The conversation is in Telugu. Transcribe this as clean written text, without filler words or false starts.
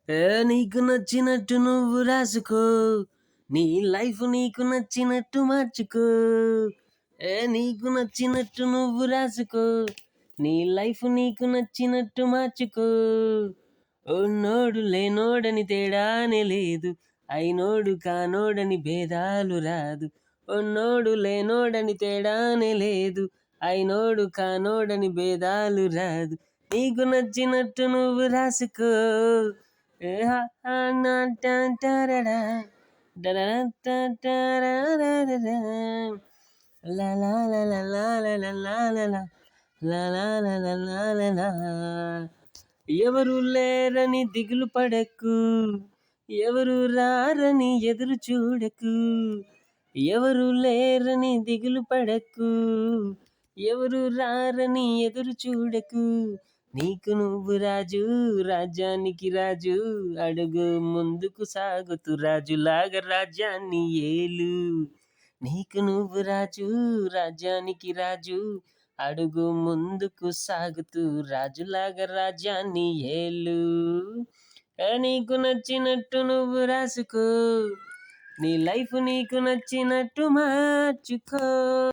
నీకు నచ్చినట్టు నువ్వు రాసుకో, నీ లైఫ్ నీకు నచ్చినట్టు మార్చుకో. నీకు నచ్చినట్టు నువ్వు రాసుకో, నీ లైఫ్ నీకు నచ్చినట్టు మార్చుకో. ఉన్నోడు లేనోడని తేడానే లేదు, అయినోడు కానోడని భేదాలు రాదు. ఉన్నోడు లేనోడని తేడానే లేదు, అయినోడు కానోడని భేదాలు రాదు. నీకు నచ్చినట్టు నువ్వు రాసుకో. ఏ హా హా నా టా టరడా, డరడా టా టరరరరా. లా లా లా లా లా లా లా లా లా లా. లా లా లా లా లా లా లా. ఎవరు లేరని దిగులు పడకు, ఎవరు రారని ఎదురు చూడకు. ఎవరు లేరని దిగులు పడకు, ఎవరు రారని ఎదురు చూడకు. నీకు నువ్వు రాజు, రాజ్యానికి రాజు, అడుగు ముందుకు సాగుతూ రాజులాగా రాజ్యాన్ని ఏలు. నీకు నువ్వు రాజు, రాజ్యానికి రాజు, అడుగు ముందుకు సాగుతూ రాజులాగా రాజ్యాన్ని ఏలు. నీకు నచ్చినట్టు నువ్వు రాసుకో, నీ లైఫ్ నీకు నచ్చినట్టు మార్చుకో.